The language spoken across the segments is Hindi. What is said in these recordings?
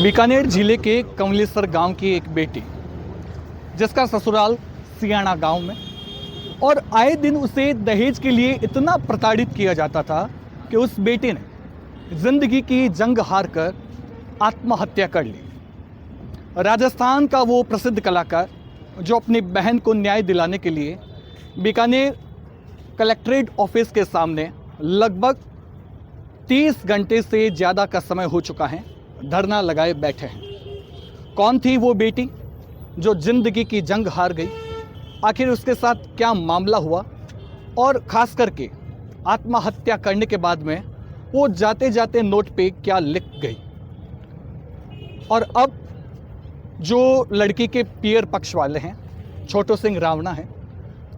बीकानेर जिले के कमलेश्वर गांव की एक बेटी जिसका ससुराल सियाना गांव में, और आए दिन उसे दहेज के लिए इतना प्रताड़ित किया जाता था कि उस बेटी ने जिंदगी की जंग हार कर आत्महत्या कर ली। राजस्थान का वो प्रसिद्ध कलाकार जो अपनी बहन को न्याय दिलाने के लिए बीकानेर कलेक्ट्रेट ऑफिस के सामने लगभग 30 घंटे से ज़्यादा का समय हो चुका है धरना लगाए बैठे हैं। कौन थी वो बेटी जो जिंदगी की जंग हार गई? आखिर उसके साथ क्या मामला हुआ, और ख़ास करके आत्महत्या करने के बाद में वो जाते जाते नोट पे क्या लिख गई? और अब जो लड़की के पियर पक्ष वाले हैं, छोटू सिंह रावणा हैं,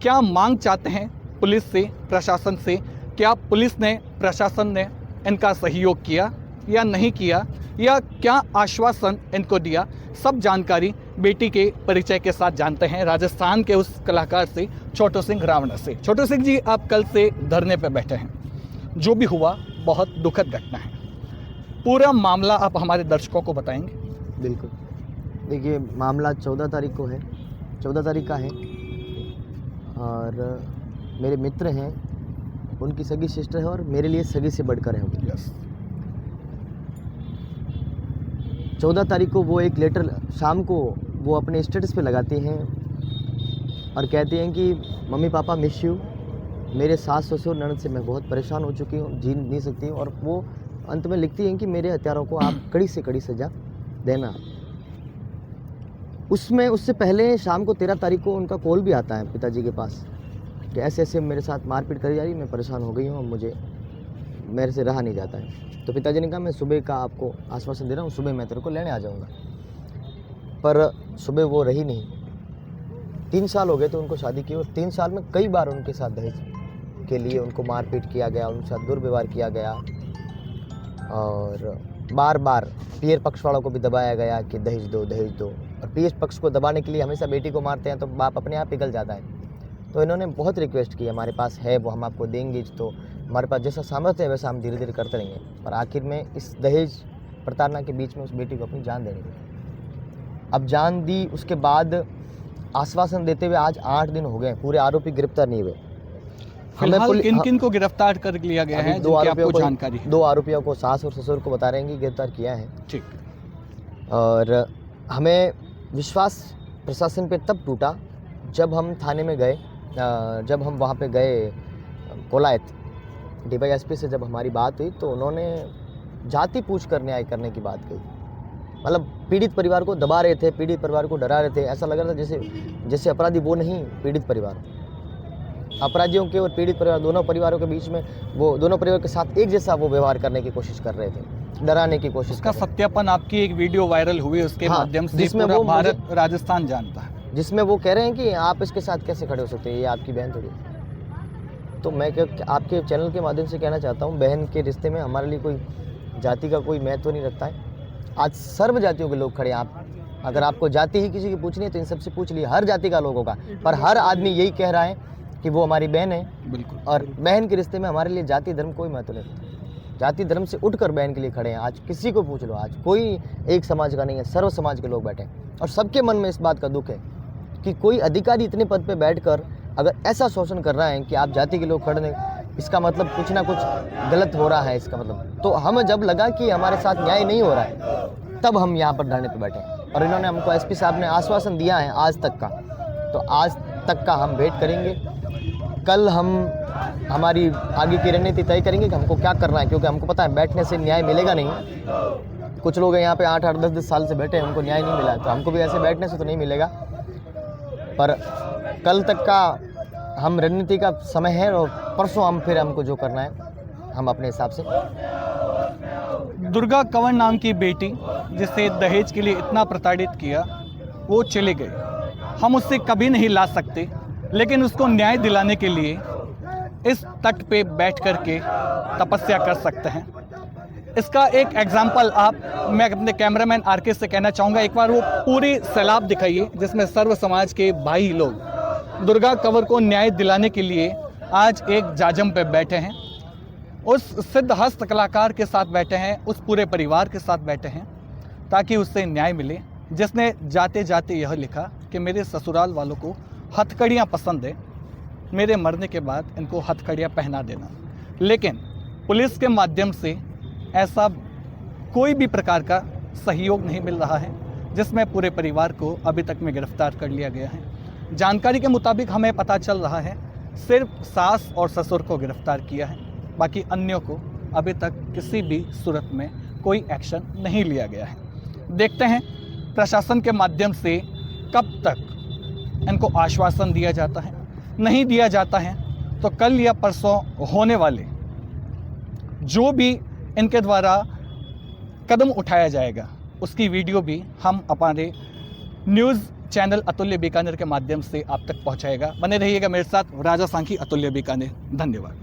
क्या मांग चाहते हैं पुलिस से, प्रशासन से? क्या पुलिस ने, प्रशासन ने इनका सहयोग किया या नहीं किया, या क्या आश्वासन इनको दिया? सब जानकारी बेटी के परिचय के साथ जानते हैं राजस्थान के उस कलाकार से, छोटू सिंह रावणा से। छोटू सिंह जी, आप कल से धरने पर बैठे हैं, जो भी हुआ बहुत दुखद घटना है, पूरा मामला आप हमारे दर्शकों को बताएंगे? बिल्कुल। देखिए, मामला 14 तारीख को है, 14 तारीख का है, और मेरे मित्र हैं, उनकी सगी सिस्टर है और मेरे लिए सगी से बढ़कर है वो। यस। 14 तारीख को वो एक लेटर शाम को वो अपने स्टेटस पे लगाती हैं और कहती हैं कि मम्मी पापा मिस यू, मेरे सास ससुर ननद से मैं बहुत परेशान हो चुकी हूँ, जी नहीं सकती हूँ। और वो अंत में लिखती हैं कि मेरे हत्यारों को आप कड़ी से कड़ी सजा देना। उससे पहले शाम को 13 तारीख को उनका कॉल भी आता है पिताजी के पास कि ऐसे ऐसे मेरे साथ मारपीट करी जा रही, मैं परेशान हो गई हूँ, मुझे मेरे से रहा नहीं जाता है। तो पिताजी ने कहा मैं सुबह का आपको आश्वासन दे रहा हूँ, सुबह मैं तेरे को लेने आ जाऊँगा। पर सुबह वो रही नहीं। 3 साल हो गए थे उनको शादी की, और 3 साल में कई बार उनके साथ दहेज के लिए उनको मारपीट किया गया, उनके साथ दुर्व्यवहार किया गया, और बार बार पियर पक्ष वालों को भी दबाया गया कि दहेज दो दहेज दो। और पियर पक्ष को दबाने के लिए हमेशा बेटी को मारते हैं तो बाप अपने आप पिघल जाता है। तो इन्होंने बहुत रिक्वेस्ट की, हमारे पास है वो, हम आपको देंगे, तो हमारे पास जैसा सामर्थ्य है वैसा हम धीरे धीरे करते रहेंगे। पर आखिर में इस दहेज प्रताड़ना के बीच में उस बेटी को अपनी जान देनी पड़ी। अब जान दी, उसके बाद आश्वासन देते हुए आज 8 दिन हो गए, पूरे आरोपी गिरफ्तार नहीं हुए। फिलहाल किन को गिरफ्तार कर लिया गया है? 2 आरोपियों को जानकारी है? 2 आरोपियों को सास और ससुर को बता रहे हैं कि गिरफ्तार किया है। ठीक। और हमें विश्वास प्रशासन पे तब टूटा जब हम थाने में गए, जब हम वहाँ पे गए कोलायत DYSP से जब हमारी बात हुई तो उन्होंने जाति पूछ कर न्याय करने की बात कही। मतलब पीड़ित परिवार को दबा रहे थे, पीड़ित परिवार को डरा रहे थे। ऐसा लग रहा था जैसे अपराधी वो नहीं, पीड़ित परिवार। अपराधियों के और पीड़ित परिवार, दोनों परिवारों के बीच में, वो दोनों परिवार के साथ एक जैसा वो व्यवहार करने की कोशिश कर रहे थे, डराने की कोशिश। इसका सत्यापन आपकी एक वीडियो वायरल हुई, उसके माध्यम से जिसमें पूरा वो भारत राजस्थान जानता है, जिसमें वो कह रहे हैं कि आप इसके साथ कैसे खड़े हो सकते हैं, ये आपकी बहन थोड़ी। तो मैं आपके चैनल के माध्यम से कहना चाहता हूँ, बहन के रिश्ते में हमारे लिए कोई जाति का कोई महत्व नहीं रखता है। आज सर्व जातियों के लोग खड़े हैं। आप अगर आपको जाति ही किसी की पूछनी है तो इन सबसे पूछ लिए, हर जाति का लोगों का। पर हर आदमी यही कह रहा है कि वो हमारी बहन है। बिल्कुल। और बहन के रिश्ते में हमारे लिए जाति धर्म कोई महत्व नहीं रखता। जाति धर्म से उठकर बहन के लिए खड़े हैं। आज किसी को पूछ लो, आज कोई एक समाज का नहीं है, सर्व समाज के लोग बैठे हैं। और सबके मन में इस बात का दुख है कि कोई अधिकारी इतने पद पे बैठकर अगर ऐसा शोषण कर रहा है कि आप जाति के लोग खड़े, इसका मतलब कुछ ना कुछ गलत हो रहा है इसका मतलब। तो हमें जब लगा कि हमारे साथ न्याय नहीं हो रहा है, तब हम यहाँ पर धरने पे बैठे हैं। और इन्होंने हमको SP साहब ने आश्वासन दिया है आज तक का, तो आज तक का हम वेट करेंगे। कल हम हमारी आगे की रणनीति तय करेंगे कि हमको क्या करना है, क्योंकि हमको पता है बैठने से न्याय मिलेगा नहीं। कुछ लोग यहाँ पे 8-8, 10-10 साल से बैठे हैं, उनको न्याय नहीं मिला, तो हमको भी ऐसे बैठने से तो नहीं मिलेगा। पर कल तक का हम रणनीति का समय है, और परसों हम फिर हमको जो करना है हम अपने हिसाब से। दुर्गा कंवर नाम की बेटी जिसे दहेज के लिए इतना प्रताड़ित किया, वो चले गए। हम उससे कभी नहीं ला सकते, लेकिन उसको न्याय दिलाने के लिए इस तट पे बैठ कर के तपस्या कर सकते हैं। इसका एक एग्जाम्पल मैं अपने कैमरामैन RK से कहना चाहूँगा, एक बार वो पूरी सैलाब दिखाइए जिसमें सर्व समाज के भाई लोग दुर्गा कंवर को न्याय दिलाने के लिए आज एक जाजम पे बैठे हैं, उस सिद्ध हस्त कलाकार के साथ बैठे हैं, उस पूरे परिवार के साथ बैठे हैं, ताकि उससे न्याय मिले, जिसने जाते जाते यह लिखा कि मेरे ससुराल वालों को हथकड़ियाँ पसंद है, मेरे मरने के बाद इनको हथकड़ियाँ पहना देना। लेकिन पुलिस के माध्यम से ऐसा कोई भी प्रकार का सहयोग नहीं मिल रहा है, जिसमें पूरे परिवार को अभी तक में गिरफ्तार कर लिया गया है। जानकारी के मुताबिक हमें पता चल रहा है सिर्फ सास और ससुर को गिरफ्तार किया है, बाकी अन्यों को अभी तक किसी भी सूरत में कोई एक्शन नहीं लिया गया है। देखते हैं प्रशासन के माध्यम से कब तक इनको आश्वासन दिया जाता है। नहीं दिया जाता है तो कल या परसों होने वाले जो भी इनके द्वारा कदम उठाया जाएगा उसकी वीडियो भी हम हमारे न्यूज़ चैनल अतुल्य बीकानेर के माध्यम से आप तक पहुंचाएगा। बने रहिएगा मेरे साथ, राजा सांखी, अतुल्य बीकानेर। धन्यवाद।